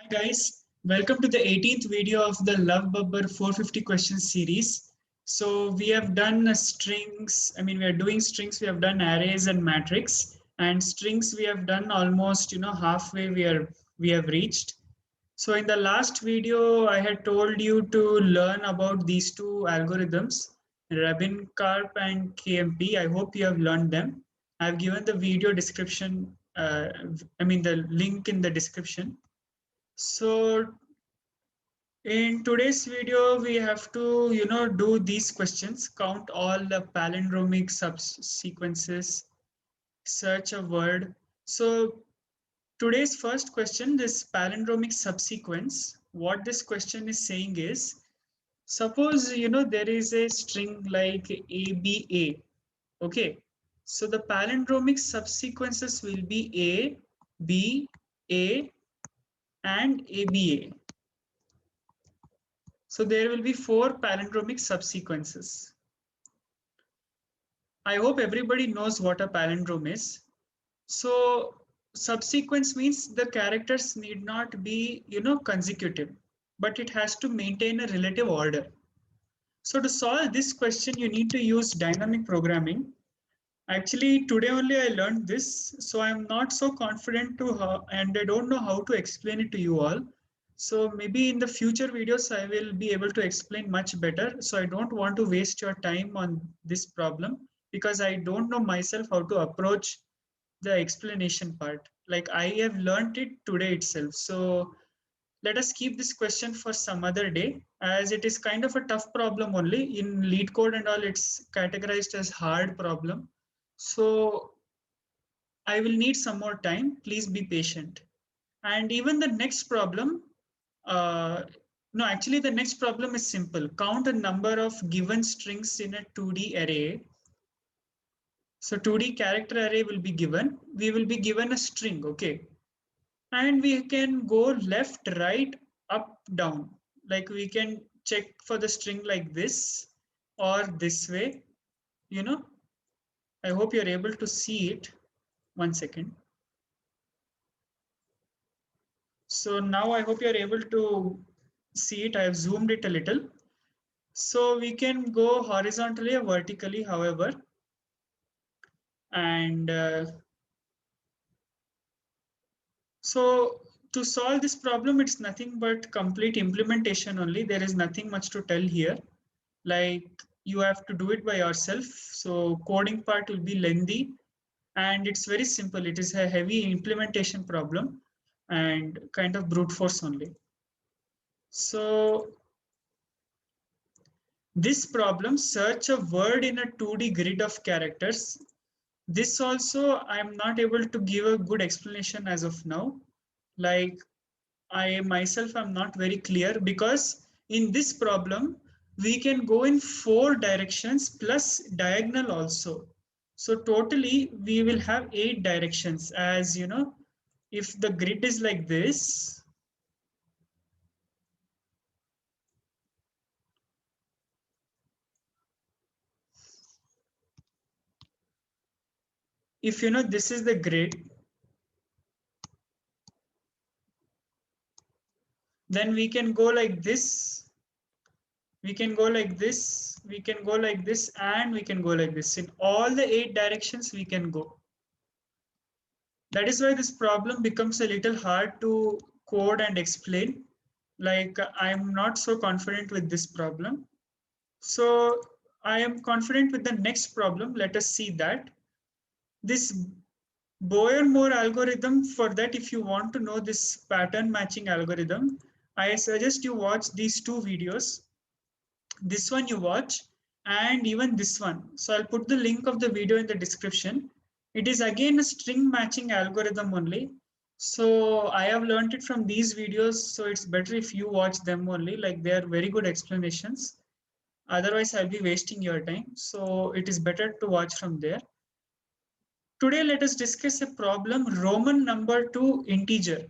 Guys, welcome to the 18th video of the Love Babbar 450 questions series. So we have done strings, we are doing strings, we have done arrays and matrix, and strings we have done almost, halfway we have reached. So in the last video, I had told you to learn about these two algorithms, Rabin Karp and KMP. I hope you have learned them. I've given the video description, the link in the description. So in today's video, we have to, do these questions, count all the palindromic subsequences, search a word. So today's first question, this palindromic subsequence, what this question is saying is, suppose, there is a string like ABA, okay? So the palindromic subsequences will be A, B, A, and ABA. So there will be 4 palindromic subsequences. I hope everybody knows what a palindrome is. So subsequence means the characters need not be, consecutive, but it has to maintain a relative order. So to solve this question, you need to use dynamic programming. Actually, today only I learned this, so I'm not so confident and I don't know how to explain it to you all. So maybe in the future videos, I will be able to explain much better. So I don't want to waste your time on this problem because I don't know myself how to approach the explanation part. Like I have learned it today itself. So let us keep this question for some other day, as it is kind of a tough problem only. In lead code and all, it's categorized as hard problem. So I will need some more time. Please be patient. And even the next problem, no, actually the next problem is simple. Count a number of given strings in a 2D array. So 2D character array will be given. We will be given a string, okay? And we can go left, right, up, down. Like we can check for the string like this or this way, I hope you're able to see it. 1 second. So now I hope you're able to see it. I have zoomed it a little. So we can go horizontally or vertically, however. And so to solve this problem, it's nothing but complete implementation only. There is nothing much to tell here. Like you have to do it by yourself. So coding part will be lengthy and it's very simple. It is a heavy implementation problem and kind of brute force only. So this problem, search a word in a 2D grid of characters. This also, I'm not able to give a good explanation as of now. Like I myself am not very clear because in this problem, we can go in 4 directions plus diagonal also. So totally we will have 8 directions, as if the grid is like this, if this is the grid, then we can go like this, we can go like this, we can go like this, and we can go like this. In all the 8 directions we can go. That is why this problem becomes a little hard to code and explain. Like I'm not so confident with this problem. So I am confident with the next problem. Let us see that. This Boyer-Moore algorithm, for that, if you want to know this pattern matching algorithm, I suggest you watch these 2 videos. This one you watch and even this one. So I'll put the link of the video in the description. It is again a string matching algorithm only. So I have learned it from these videos. So it's better if you watch them only, like they are very good explanations. Otherwise I'll be wasting your time. So it is better to watch from there. Today, let us discuss a problem, Roman number to integer.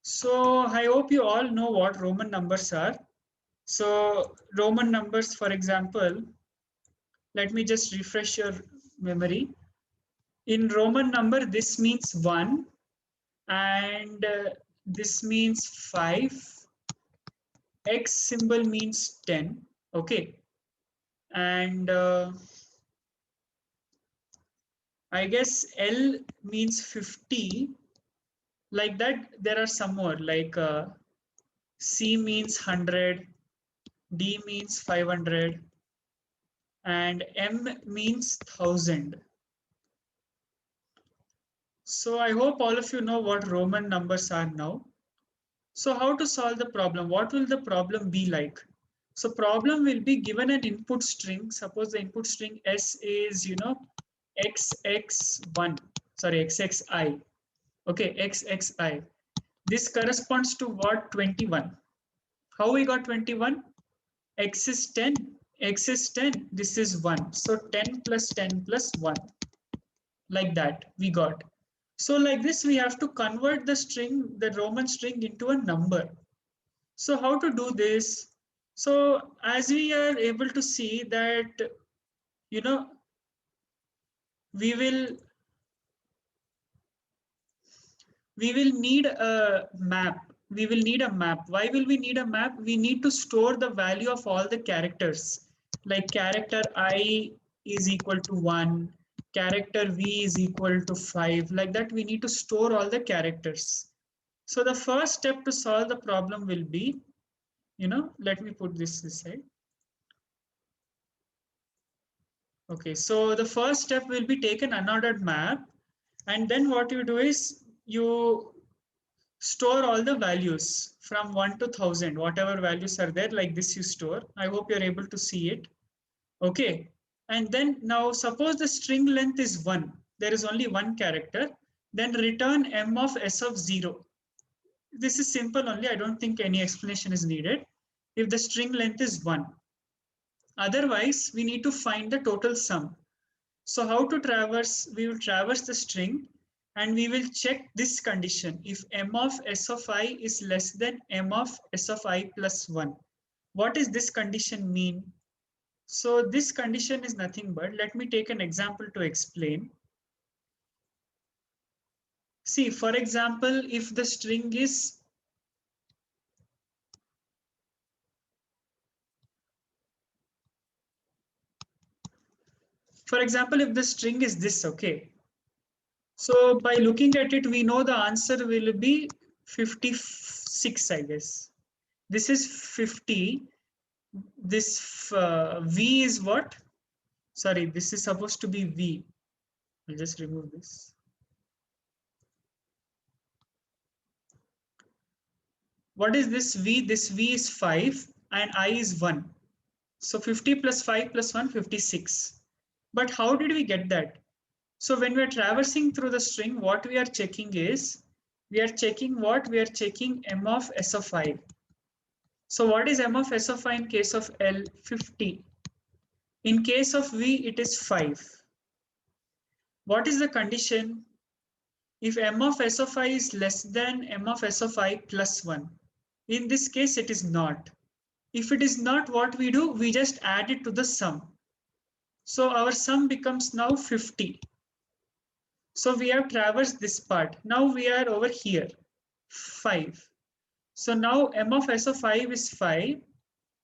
So I hope you all know what Roman numbers are. So Roman numbers, for example, let me just refresh your memory. In Roman number, this means 1. And This means 5. X symbol means 10. Okay. And I guess L means 50. Like that, there are some more like C means 100, D means 500, and M means 1000. So I hope all of you know what Roman numbers are now. So how to solve the problem? What will the problem be like? So problem will be given an input string. Suppose the input string S is, xx1, sorry, xxi. Okay, xxi. This corresponds to what? 21. How we got 21? X is 10, X is 10, this is 1. So 10 plus 10 plus 1. Like that we got. So like this, we have to convert the string, the Roman string, into a number. So how to do this? So as we are able to see that, you know, we will need a map. We will need a map. Why will we need a map? We need to store the value of all the characters. Like character I is equal to 1, character V is equal to 5. Like that, we need to store all the characters. So the first step to solve the problem will be, let me put this aside. Okay, so the first step will be take an unordered map, and then what you do is you store all the values from 1 to 1000, whatever values are there, like this you store. I hope you're able to see it. Okay, and then now suppose the string length is 1, there is only one character, then return m of s of 0. This is simple only, I don't think any explanation is needed if the string length is 1. Otherwise, we need to find the total sum. So how to traverse? We will traverse the string and we will check this condition. If m of s of I is less than m of s of I plus 1. What does this condition mean? So this condition is nothing but, let me take an example to explain. See, for example, if the string is if the string is this, okay. So by looking at it, we know the answer will be 56, I guess. This is 50. This V is what? Sorry, this is supposed to be V. I'll just remove this. What is this V? This V is 5 and I is 1. So 50 plus 5 plus 1, 56. But how did we get that? So when we are traversing through the string, what we are checking is, we are checking what? We are checking m of s of I. So what is m of s of I in case of L? 50. In case of V, it is 5. What is the condition? If m of s of I is less than m of s of I plus 1. In this case, it is not. If it is not, what we do? We just add it to the sum. So our sum becomes now 50. So we have traversed this part. Now we are over here, 5. So now m of s of I is 5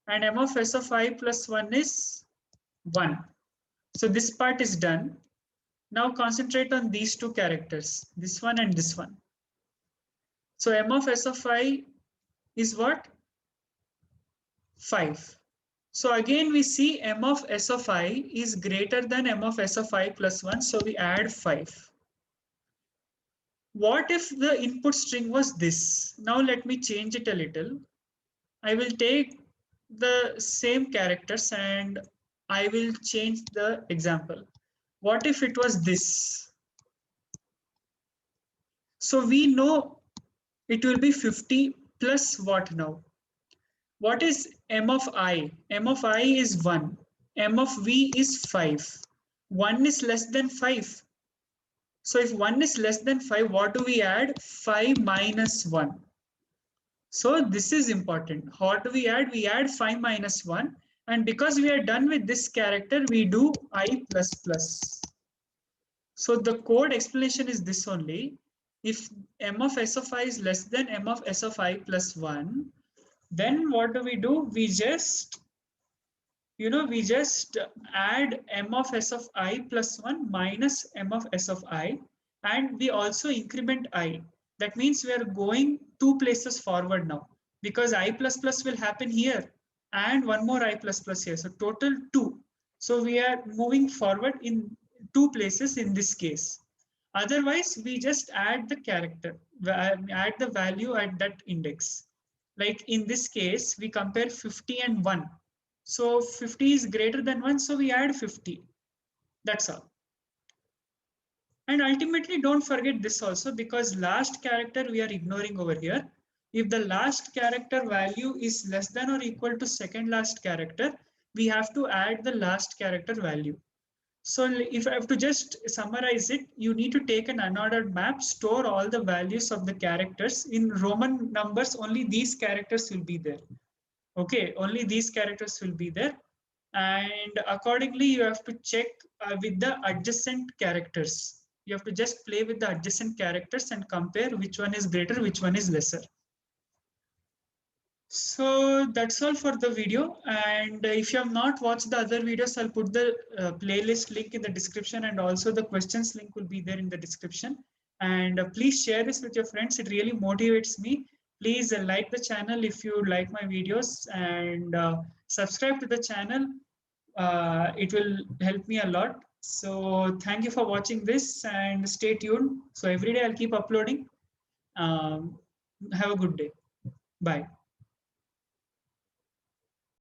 and m of s of I plus 1 is 1. So this part is done. Now concentrate on these two characters, this one and this one. So m of s of I is what? 5. So again we see m of s of I is greater than m of s of I plus 1. So we add 5. What if the input string was this? Now let me change it a little. I will take the same characters and I will change the example. What if it was this? So we know it will be 50 plus what now? What is m of I? M of I is 1. M of V is 5. 1 is less than 5. So if 1 is less than 5, what do we add? 5 minus 1. So this is important. What do we add? We add 5 minus 1. And because we are done with this character, we do I plus plus. So the code explanation is this only. If m of s of I is less than m of s of I plus 1, then what do? We just add m of s of I plus 1 minus m of s of I, and we also increment I. That means we are going two places forward now, because I plus plus will happen here and one more I plus plus here. So total 2. So we are moving forward in two places in this case. Otherwise, we just add the character, add the value at that index. Like in this case, we compare 50 and 1. So 50 is greater than 1, so we add 50. That's all. And ultimately, don't forget this also, because last character we are ignoring over here. If the last character value is less than or equal to second last character, we have to add the last character value. So if I have to just summarize it, you need to take an unordered map, store all the values of the characters. In Roman numbers, only these characters will be there. Okay, only these characters will be there. And accordingly, you have to check with the adjacent characters. You have to just play with the adjacent characters and compare which one is greater, which one is lesser. So that's all for the video. And if you have not watched the other videos, I'll put the playlist link in the description, and also the questions link will be there in the description. And please share this with your friends. It really motivates me. Please like the channel if you like my videos, and subscribe to the channel. It will help me a lot. So thank you for watching this, and stay tuned. So every day I'll keep uploading. Have a good day. Bye.